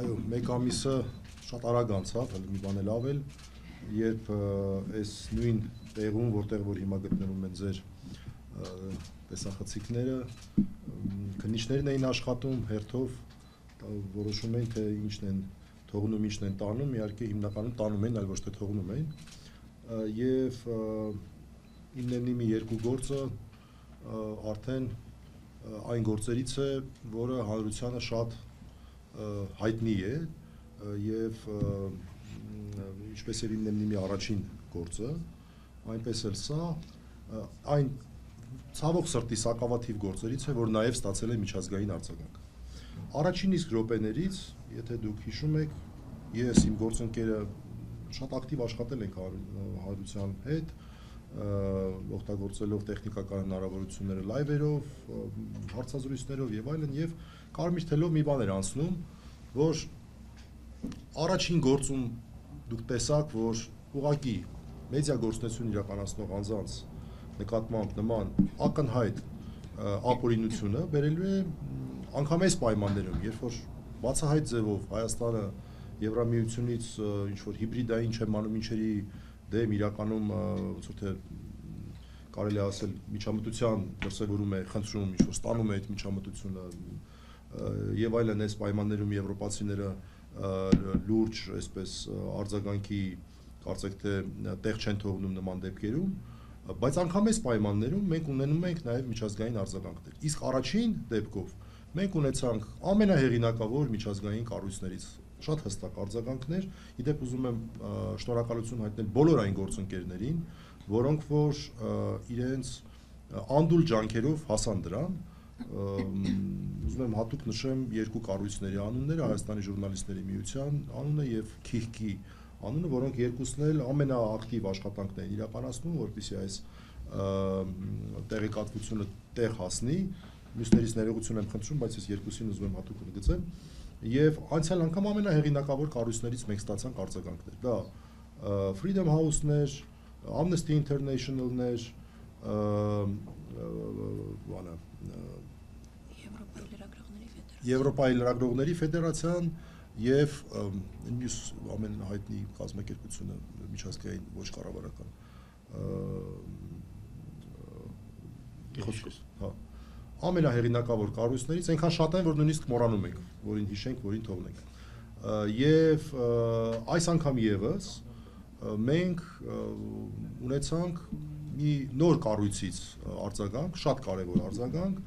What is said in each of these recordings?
այո, մեկ ամիսը շատ արագ անցավ, մի բան էլ ավել, երբ այս նույն տեղում, որտեղ որ հիմա գտնվում են ձեր տեսախցիկները, քննիչներն էին աշխատում հերթով, որոշում էին, թե ինչն են թողնում, ինչն են տանում, իհարկե հիմնականում տանում են, այլ ոչ թե թողնում են, եւ իններնի մի երկու գործը արդեն այն գործերից է, որը հանրությանը շատ հայտնի է եւ ինչպես եւ իններնի մի առաջին գործը, այնպես էլ սա այն ցավոք սրտի սակավաթիվ գործերից է, որ նաեւ ստացել է միջազգային արձագանք։ Առաջին իսկ րոպեներից, եթե դուք հիշում եք, ես իմ գործընկերը շատ ակտիվ աշխատել ենք հանրության հետ, օգտագործելով տեխնիկական հնարավորությունները լայվերով, հարցազրույցներով եւ այլն, եւ կարմիր թելով մի բան էր անցնում, որ առաջին գործում դուք տեսաք, որ ուղղակի մեդիա գործունեություն իրականացնող անձանց նկատմամբ նման ակնհայտ ապօրինությունը բերելու է անգամ այս պայմաններում, երբ որ բացահայտ ձևով Հայաստանը Եվրամիությունից ինչ-որ հիբրիդային չեմ ինչերի դեմ իրականում ոնց որ թե կարելի է ասել միջամտության դրսևորում է, խնդրում, ինչ-որ ստանում է այդ միջամտությունը եւ այլն այս պայմաններում եվրոպացիները լուրջ այսպես արձագանքի կարծեք թե տեղ չեն թողնում նման դեպքերում, բայց անգամ այս պայմաններում մենք ունենում ենք նաեւ միջազգային արձագանքներ։ Իսկ առաջին դեպքով մենք ունեցանք ամենահեղինակավոր միջազգային կառույցներից շատ հստակ արձագանքներ, իդեպ ուզում եմ շնորհակալություն հայտնել բոլոր այն գործընկերներին, որոնք որ իրենց անդուլ ջանքերով հասան դրան, ուզում եմ հատուկ նշեմ երկու կառույցների անունները, Հայաստանի ժուրնալիստների միության անունը եւ KIHK-ի անունը, որոնք երկուսն էլ ամենաակտիվ աշխատանքն են իրականացնում, որպեսզի այս տեղեկատվությունը տեղ հասնի, մյուսներից ներողություն եմ խնդրում, բայց ես երկուսին ուզում եմ հատուկ ընդգծեմ, եւ անցյալ անգամ ամենահեղինակավոր կառույցներից մենք ստացանք արձագանքներ, դա Freedom House-ներ, Amnesty International-ներ, Եվրոպայի լրագրողների ֆեդերացիան եւ մյուս ամենահայտնի կազմակերպությունը միջազգային ոչ կառավարական հա ամենահեղինակավոր կառույցներից այնքան շատ են, որ նույնիսկ մոռանում ենք, որին հիշենք, որին թողնենք։ Եվ այս անգամ եւս մենք ունեցանք մի նոր կառույցից արձագանք, շատ կարեւոր արձագանք,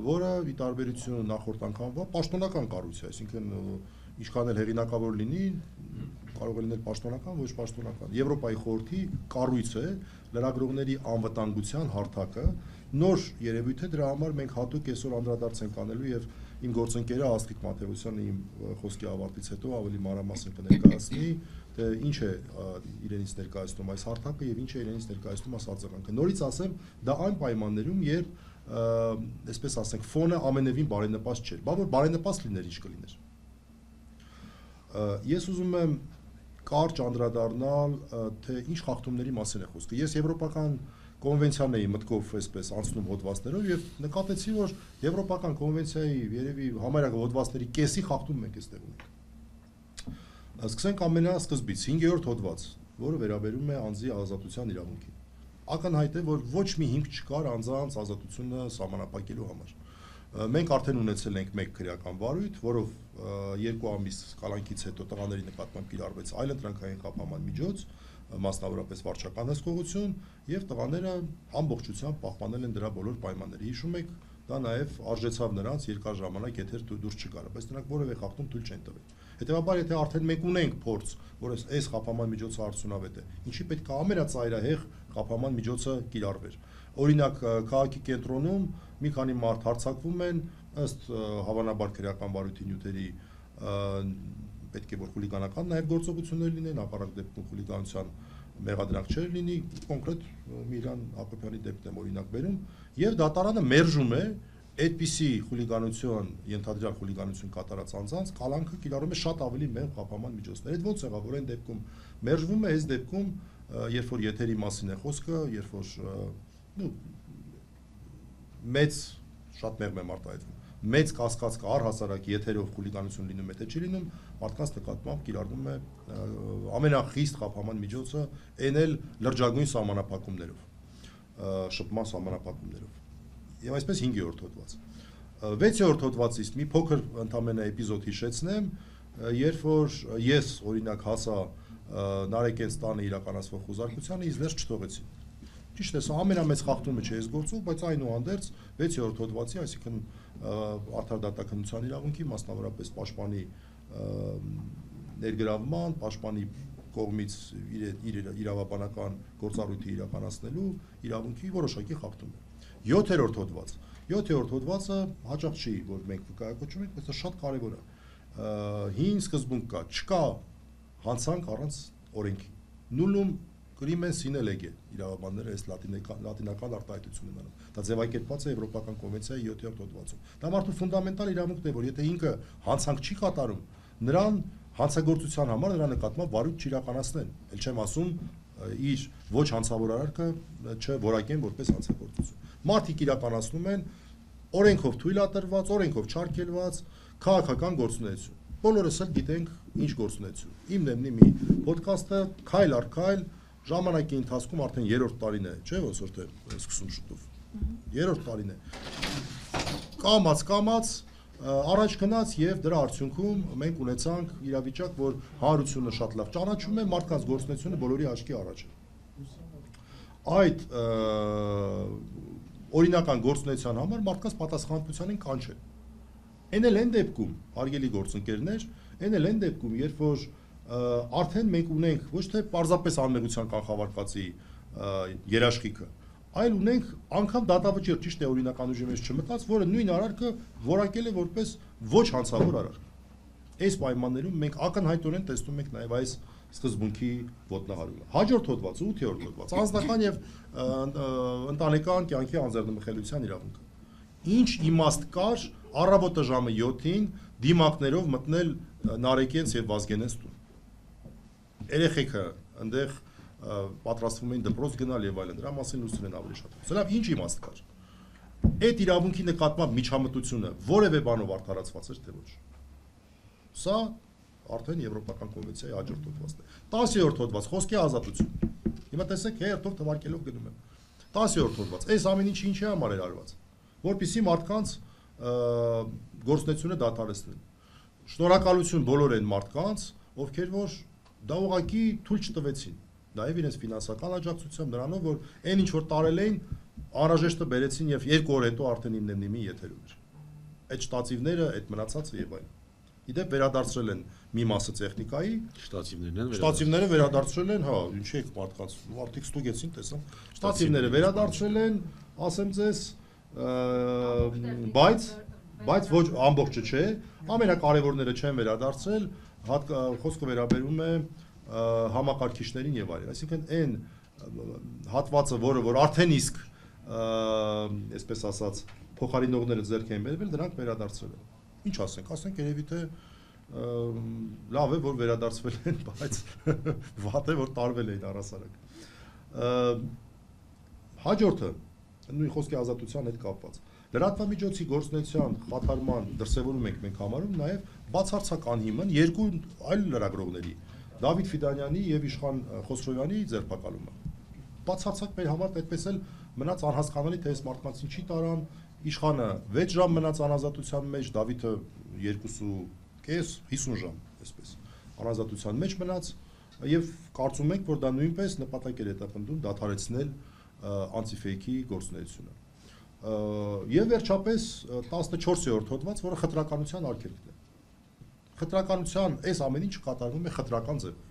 որը ի տարբերություն նախորդ անգամվա պաշտոնական կառույց է, այսինքն ինչքան էլ հեղինակավոր լինի, կարող է լինել պաշտոնական, ոչ պաշտոնական։ Եվրոպայի խորհրդի կառույց է, լրագրողների անվտանգության հարթակը, նոր երևույթ է, դրա համար մենք հատուկ այսօր անդրադարձ ենք անելու եւ իմ գործընկերը Աստղիկ Մաթեոսյանը իմ խոսքի ավարտից հետո ավելի մանրամասն կներկայացնի, թե ինչ է իրենից ներկայացնում այս հարթակը եւ ինչ է իրենից ներկայացնում այս արձագանքը։ Նորից ասեմ, դա այն պայմաններում, երբ այսպես ասենք, ֆոնը ամենևին բարենպաստ չէր, բա որ բարենպաստ լիներ, ինչ կլիներ։ Ես ուզում եմ կարճ անդրադառնալ, թե ինչ խախտումների մասին է խոսքը։ Ես եվրոպական կոնվենցիան էի մտքով այսպես անցնում հոդվածներով եւ նկատեցի, որ եվրոպական կոնվենցիայի երևի համարյա հոդվածների կեսի խախտում մենք այստեղ ունենք։ Սկսենք ամենասկզբից 5-րդ հոդված, որը վերաբերում է անձի ազատության իրավունքին։ Ակնհայտ է, որ ոչ մի հիմք չկար անձանց ազատությունը սահմանափակելու համար։ Մենք արդեն ունեցել ենք մեկ քրեական վարույթ, որով 2 ամիս կալանքից հետո տղաների նկատմամբ կիրառվեց այլընտրանքային խափանման միջոց, մասնավորապես վարչական հսկողություն, եւ տղաները ամբողջությամբ պահպանել են դրա բոլոր պայմանները։ Հիշում եք, դա նաեւ արժեցավ նրանց երկար ժամանակ եթեր դուրս չգալը, բայց նրանք որևէ խախտում թույլ չեն տվել։ Հետևաբար, եթե արդեն մենք ունենք փորձ, որ այս խափանման միջոցը արդյունավետ է, ինչի պետք է ամենածայրահեղ խափանման միջոցը կիրառվեր։ Օրինակ, քաղաքի կենտրոնում մի քանի մարդ հարձակվում են ըստ հավանաբար քրեական վարույթի նյութերի պետք է որ խուլիգանական նաև գործողություններ լինեն, ապառակ դեպքում խուլիգանության մեղադրանք չէր լինի, կոնկրետ Միրան Հակոբյանի դեպքն եմ օրինակ բերում, եւ դատարանը մերժում է այդպիսի խուլիգանություն, ենթադրյալ խուլիգանություն կատարած անձանց կալանքը կիրառում է շատ ավելի մեծ խափանման միջոցներ։ Այդ ո՞նց եղավ, որ այն դեպքում մերժվում է, այս դեպքում երբ որ եթերի մասին է խոսքը, երբ որ մեծ շատ մեղմ եմ արտահայտվում, մեծ կասկած կա առհասարակ եթերով խուլիգանություն լինում է թե չի լինում, մարդկանց նկատմամբ կիրառվում է ամենախիստ խափանման միջոցը այն էլ լրջագույն սահմանափակումներով, շփման սահմանափակումներով։ Եվ այսպես 5-րդ հոդված։ 6-րդ հոդվածից մի փոքր ընդամենը էպիզոդ հիշեցնեմ, երբ որ ես օրինակ հասա Նարեկենց տանը իրականացվող խուզարկությանը, ինձ ներս չթողեցին։ Ճիշտ է, սա ամենամեծ խախտումը չէ այս գործով, բայց այնուհանդերձ 6-րդ հոդվածի, այսինքն արդար դատաքննության իրավունքի, մասնավորապես պաշտպանի ներգրավման, պաշտպանի կողմից իր իրավաբանական գործառույթը իրականացնելու իրավունքի որոշակի խախտում է։ 7-րդ հոդված։ 7-րդ հոդվածը հաճախ չի, որ մենք վկայակոչում ենք, բայց դա շատ կարևոր է։ Հին սկզբունք կա, չկա հանցանք առանց օրենքի։ Nullum crimen sine lege իրավաբանները այս լատինական արտահայտությունն են անում։ Դա ձևակերպված է Եվրոպական կոնվենցիայի 7-րդ հոդվածում։ Դա մարդու ֆունդամենտալ իրավունքն է, որ եթե ինքը հանցանք չի կատարում, նրան հանցագործության համար նրա նկատմամբ վարույթ չիրականացնեն։ Էլ չեմ ասում իր ոչ հանցավոր արարքը չորակեն որպես հանցագործություն։ Մարդիկ իրականացնում են օրենքով թույլատրված, օրենքով չարգելված քաղաքական գործունեություն։ Բոլորս էլ գիտենք ինչ գործունեություն։ Իմն եմ մի ոդկասթը քայլ առ քայլ ժամանակի ընթացքում արդեն 3-րդ տարին է, չէ՞ ոնց որ թե սկսում շուտով։ 3-րդ տարին է։ Կամած առաջ գնաց եւ դրա արդյունքում մենք ունեցանք իրավիճակ, որ հանրությունը շատ լավ ճանաչում է, մարդկանց գործունեությունը բոլորի աչքի առաջ է։ Այդ օրինական գործունեության համար մարդկանց պատասխանատվության են կանչել։ Այն էլ այն դեպքում, հարգելի գործընկերներ, այն էլ այն դեպքում, երբ որ արդեն մենք ունենք ոչ թե պարզապես անմեղության կանխավարկածի երաշխիքը, այլ ունենք անգամ դատավճիռ, ճիշտ է, օրինական ուժի մեջ չմտած, որը նույն արարքը որակել է որպես ոչ հանցավոր արարք։ Այս պայմաններում մենք ակնհայտորեն տեսնում ենք նաև այս սկզբունքի ոտնահարումը։ Հաջորդ հոդվածը 8-րդ հոդված, անձնական եւ ընտանեկան կյանքի անձեռնմխելիության իրավունքը։ Ինչ իմաստ կար առավոտը ժամը 7-ին դիմակներով մտնել Նարեկենց եւ Վազգենենց տուն։ Երեխեքը այնտեղ պատրաստվում էին դպրոց գնալ եւ այլն, դրա մասին լուստրեն ավելի շատ։ Սա լավ ինչ իմաստ կար։ Այդ իրավունքի նկատմամբ միջամտությունը որևէ բանով արդարացված էր թե ոչ։ Սա արդեն Եվրոպական կոնվենցիայի հաջորդ հոդվածն է։ 10-րդ հոդված, խոսքի ազատություն։ Հիմա տեսեք, հերթով թվարկելով գնում եմ։ 10-րդ հոդված, այս ամեն ինչը ինչի համար էր արված, որպեսզի մարդկանց գործունեությունը դադարեցնեն։ Շնորհակալություն բոլոր այն մարդկանց, ովքեր որ դա ուղղակի թույլ չտվեցին։ Նաև իրենց ֆինանսական աջակցությամբ նրանով, որ այն ինչ որ տարել էին, անհրաժեշտը բերեցին եւ 2 օր հետո արդեն իննեմնիմի եթերում էր։ Այդ շտատիվները, այդ մնացածը եւ այլն։ Իդեպ վերադարձրել են մի մասը տեխնիկայի, շտատիվները վերադարձրել են, հա, ինչի եք մարդկանց, մարդիկ ստուգեցին, տեսան։ Շտատիվները վերադարձրել են, ասեմ ձեզ, բայց ոչ ամբողջը չէ, ամենակարևորները չեն վերադարձրել, խոսքը վերաբերում է համակարգիչներին եւ այլն, այսինքն այն հատվածը, որ արդեն իսկ այսպես ասած փոխարինողները ձեռք են բերվել, դրանք վերադարձրել են։ Ինչ ասենք երևի թե լավ է որ վերադարձվել են, բայց վատ է որ տարվել էին առհասարակ։ Հաջորդը նույն խոսքի ազատության հետ կապված։ Լրատվամիջոցի գործունեության խաթարման դրսևորում ենք մենք համարում նաև բացարձակ անհիմն երկու այլ լրագրողների Դավիթ Ֆիդանյանի եւ Իշխան Խոսրոյանի ձերբակալումը։ Բացարձակ մեր համար այդպես էլ մնաց անհասկանալի թե այս մարդկանց ինչի տարան, Իշխանը 6 ժամ մնաց անազատության մեջ, Դավիթը 2.5 50 ժամ, այսպես անազատության մեջ մնաց եւ կարծում ենք որ դա նույնպես նպատակ էր հետապնդում դադարեցնել անտիֆեյքի գործունեությունը։ Եվ վերջապես 14-րդ հոդված, որը խտրականության արգելքն է։ Խտրականության այս ամեն ինչը կատարվում է խտրական ձևով։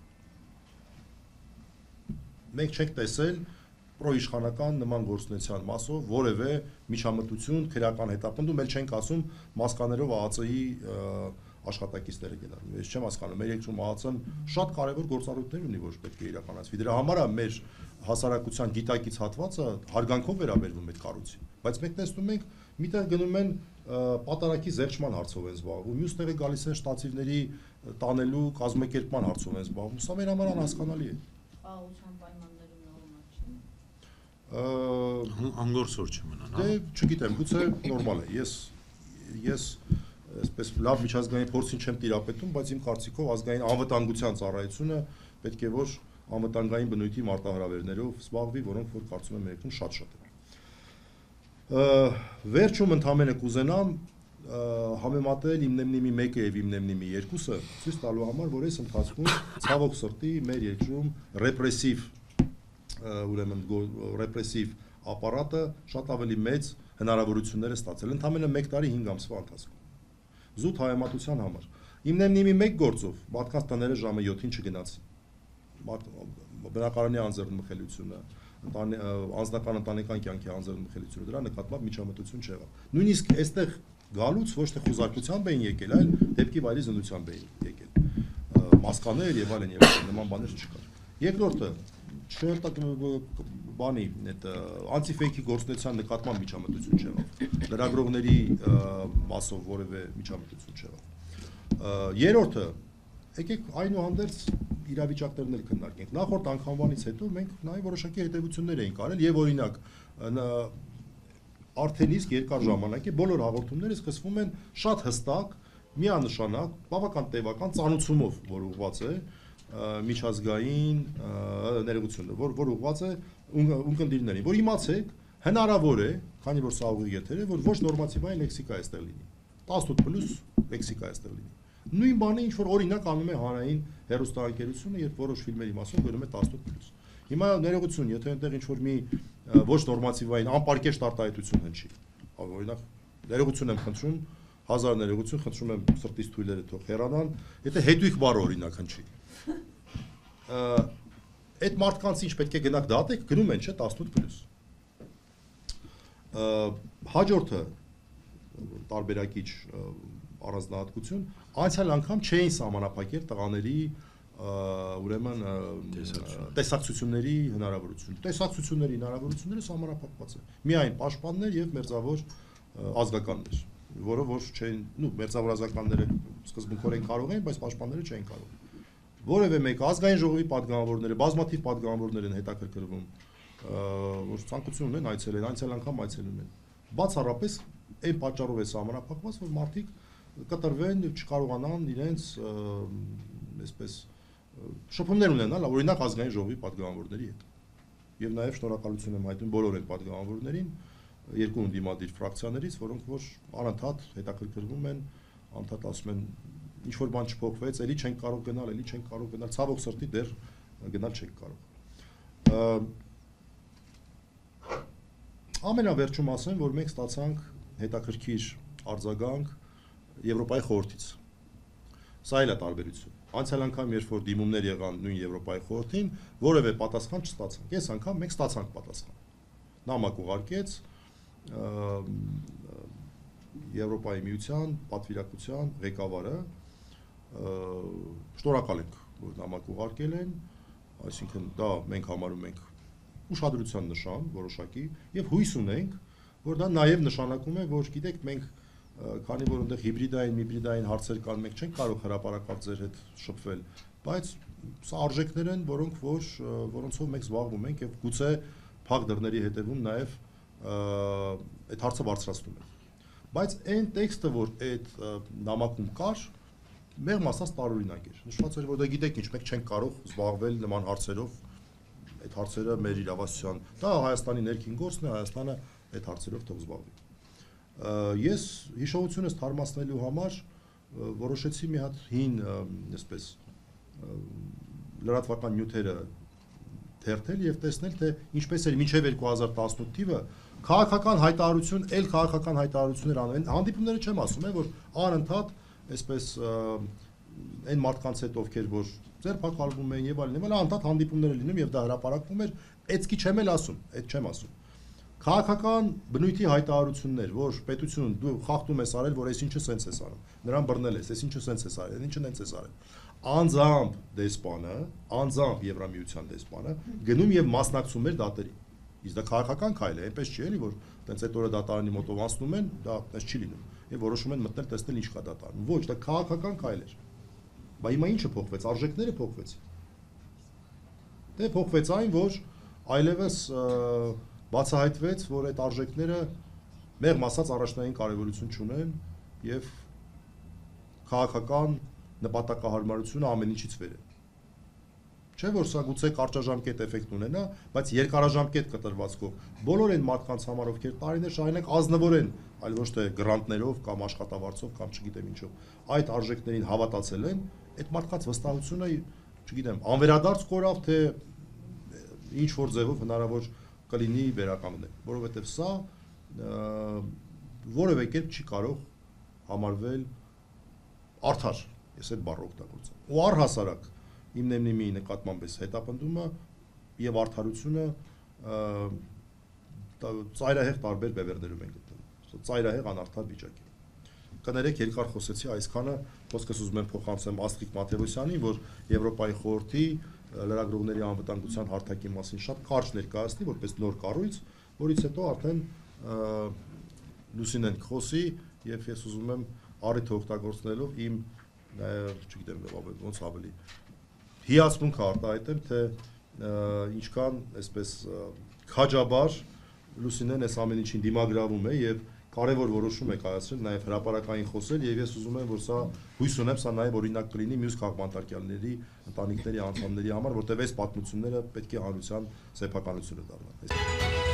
Մենք չենք տեսել պրոիշխանական նման գործունեության մասով որևէ միջամտություն, քրեական հետապնդում, էլ չենք ասում մասկաներով ԱԱՑ-ի աշխատակիցները գնալու։ Ես չեմ հասկանում, մեր երկրում ԱԱՑ-ն շատ կարևոր գործառույթներ ունի, որ պետք է իրականացվի։ Դրա համար է մեր հասարակության գիտակից հատվածը հարգանքով վերաբերվում այդ կառույցին։ Բայց մենք տեսնում ենք, միտեղ գնում են պատարակի զերծման հարցով են զբաղվում, մյուս տեղը գալիս են շտատիվների տանելու կազմակերպման հարցով են զբաղվում։ Սա մեր համար անհասկանալի է։ Խաղաղության պայմաններում նորմալ չի։ Անգորսոր չմնան, հա։ Դե չգիտեմ, գուցե նորմալ է։ Ես ես այսպես լավ միջազգային փորձին չեմ տիրապետում, բայց իմ կարծիքով ազգային անվտանգության ծառայությունը պետք է որ անվտանգային բնույթի մարտահրավերներով զբաղվի, որոնք որ կարծում եմ երեքն շատ են։ Վերջում ընդհանրապես կուզենամ համեմատել իմ նեմնիմի 1-ը եւ իմ նեմնիմի 2-ը, ցույց տալու համար, որ այս ընթացքում ցավոք սրտի մեր երկրում ռեպրեսիվ ապարատը շատ ավելի մեծ հնարավորություններ է ստացել ընդամենը 1 տարի 5 ամսվա ընթացքում։ Զուտ հայեմատության համար։ Իմ նեմնիմի 1 գործով մարդկանց տները ժամը 7-ին չգնացին։ Բնակարանի անձեռնմխելիությունը, անձնական ընտանեկան կյանքի անձեռնմխելիությունը դրա նկատմամբ միջամտություն չեղավ։ Նույնիսկ այստեղ գալուց ոչ թե խոզարկությամբ էին եկել, այլ դեպքի վայրի զննությամբ էին եկել։ Մասկաներ եւ այլն նման բաներ չկար։ Երկրորդը բանի այդ անտիֆեյքի գործունեության նկատմամբ միջամտություն չեղավ։ Լրագրողների մասով որևէ միջամտություն չեղավ։ Երրորդը, եկեք այնուհանդերձ իրավիճակներն էլ քննարկենք։ Նախորդ անգամվանից հետո մենք նաև որոշակի հետևություններ էինք արել եւ օրինակ արդեն իսկ երկար ժամանակ է բոլոր հաղորդումները սկսվում են շատ հստակ, միանշանակ, բավական տևական ծանուցումով, որ ուղղված է միջազգային ներողությունը, որ ուղղված է ունկնդիրներին, որ իմացեք, հնարավոր է, քանի որ սա ուղիղ եթեր է, որ ոչ նորմատիվային լեքսիկա է այստեղ լինի։ 18+ լեքսիկա է այստեղ լինի։ Նույն բանը ինչ որ օրինակ անում է հանրային հեռուստաընկերությունը, երբ որոշ ֆիլմերի մասով գրում է 18+։ Հիմա ներողություն, եթե այնտեղ ինչ որ մի ոչ նորմատիվային անպարկեշտ արտահայտություն հնչի, օրինակ ներողություն եմ խնդրում, 1000 ներողություն խնդրում եմ սրտից թույլերը թող հեռանան, եթե հետույք բառը օրինակ հնչի։ Այդ մարդկանց ինչ պետք է գնաք դատեք, գրում են, չէ, 18+։ Հաջորդը տարբերակիչ առանձնահատկություն, անցյալ անգամ չէին սահմանափակել տղաների ուրեմն տեսակցությունների հնարավորություն։ Տեսակցությունների հնարավորությունները սահմանափակված են։ Միայն պաշտպաններ եւ մերձավոր ազգականներ, որը որ չէին, մերձավոր ազգականները սկզբունքորեն կարող են, բայց պաշտպանները չէին կարող։ Որևէ մեկ ազգային ժողովի պատգամավորները, բազմաթիվ պատգամավորներ են հետաքրքրվում, որ ցանկություն ունեն այցելեն, անցյալ անգամ այցելում են։ Բացառապես այն պատճառով է սահմանափակված, որ մարդիկ կտրվեն, չկարողանան իրենց այսպես շփումներ ունենալ, օրինակ ազգային ժողովի պատգամավորների հետ։ Եվ նաև շնորհակալություն եմ հայտնում բոլոր այդ պատգամավորներին, երկու ընդդիմադիր ֆրակցիաներից, որոնք որ անընդհատ հետաքրքրվում են, անընդհատ ասում են ինչ որ բան չփոխվեց, էլի չենք կարող գնալ, էլի չենք կարող գնալ, ցավոք սրտի դեռ գնալ չենք կարող։ Ամենավերջում ասեմ, որ մենք ստացանք հետաքրքիր արձագանք Եվրոպայի խորհրդից։ Սա էլ է տարբերություն։ Անցյալ անգամ երբ որ դիմումներ եղան նույն Եվրոպայի խորհրդին, որևէ պատասխան չստացանք։ Այս անգամ մենք ստացանք պատասխան։ Նամակ ուղարկեց Եվրոպայի միության պատվիրակության ղեկավարը, շնորհակալ ենք, որ նամակ ուղարկել են, այսինքն դա մենք համարում ենք ուշադրության նշան որոշակի եւ հույս ունենք, որ դա նաեւ նշանակում է, որ գիտեք մենք քանի որ այնտեղ հիբրիդային հարցեր կան, մենք չենք կարող հրապարակավ ձեր հետ շփվել, բայց սա արժեքներ են, որոնցով մենք զբաղվում ենք եւ գուցե փակ դռների հետևում նաեւ այդ հարցը բարձրացնում ենք։ Բայց այն տեքստը, որ այդ նամակում կար, մեղմ ասած տարօրինակ էր։ Նշված էր, որ դա գիտեք ինչ, մենք չենք կարող զբաղվել նման հարցերով, այդ հարցերը մեր իրավասության, դա Հայաստանի ներքին գործն է, Հայաստանը այդ հարցերով թող զբաղվի։ Ես հիշողությունս թարմացնելու համար որոշեցի մի հատ հին, այսպես լրատվական նյութերը թերթել եւ տեսնել, թե ինչպես էր մինչեւ 2018 թիվը քաղաքական հայտարարություններ անում։ Հանդիպումները չեմ ասում, որ անընդհատ այսպես այն մարդկանց հետ ովքեր որ ձերբակալվում են եւ այլն, անընդհատ հանդիպումներ լինում եւ դա հրապարակվում էր, այդքի չեմ ասում, այդ չեմ ասում։ Քաղաքական բնույթի հայտարարություններ, որ պետություն դու խախտում ես արել, որ այս ինչը սենց ես անում, նրան բռնել ես, այս ինչը սենց ես արել, ինչը նենց ես արել։ Անձամբ դեսպանը, անձամբ Եվրամիության դեսպանը գնում եւ մասնակցում էր դատերի։ Իսկ դա քաղաքական քայլ է, այնպես չի էլի, որ տենց այդ օրը դատարանի մոտով անցնում են, դա այդպես չի լինում։ Եվ որոշում են մտնել տեսնել ինչ կա դատարանում։ Ոչ, դա քաղաքական քայլ էր։ Բայց հիմա ինչը փոխվեց, արժեքները փոխվեցին։ Դե փոխվեց այն, որ այլևս բացահայտվեց, որ այդ արժեքները մեղմ ասած առաջնային կարևորություն չունեն եւ քաղաքական նպատակահարմարությունը ամեն ինչից վեր է։ Չէ՞ որ սա գուցե կարճաժամկետ էֆեկտ ունենա, բայց երկարաժամկետ կտրվածքով բոլոր այն մարդկանց համար, ովքեր տարիներ շարունակ ազնվորեն, այլ ոչ թե գրանտներով կամ աշխատավարձով կամ չգիտեմ ինչով, այդ արժեքներին հավատացել են, այդ մարդկանց վստահությունը, չգիտեմ, անվերադարձ կորավ, թե ինչ որ ձևով հնարավոր կլինի վերականգնել, որովհետև սա որևէ կերպ չի կարող համարվել արդար, ես այդ բառը օգտագործեմ։ Ու առհասարակ իմ նեմնիմի նկատմամբ էս հետապնդումը եւ արդարությունը ծայրահեղ տարբեր բևեռներում են գտնվում։ Ծայրահեղ անարդար վիճակ է։ Կներեք, երկար խոսեցի, այսքանը խոսքս ուզում եմ փոխանցեմ Աստղիկ Մաթևոսյանին, որ Եվրոպայի խորհրդի լրագրողների անվտանգության հարթակի մասին շատ կարճ ներկայացնի, որպես նոր կառույց, որից հետո արդեն Լուսինեն կխոսի եւ ես ուզում եմ առիթը օգտագործնելով իմ չգիտեմ ոնց ավելի հիացմունք արտահայտեմ, թե ինչքան այսպես քաջաբար Լուսինեն այս ամեն ինչին դիմագրավում է եւ կարևոր որոշում է կայացրել նաեւ հրապարակային խոսել եւ ես ուզում եմ որ սա հույս ունեմ սա նաեւ օրինակ կլինի մյուս քաղաքմարտարկյալների ընտանիքների անդամների համար, որտեղ այս պատմությունները պետք է հանրության սեփականությունը դառնան։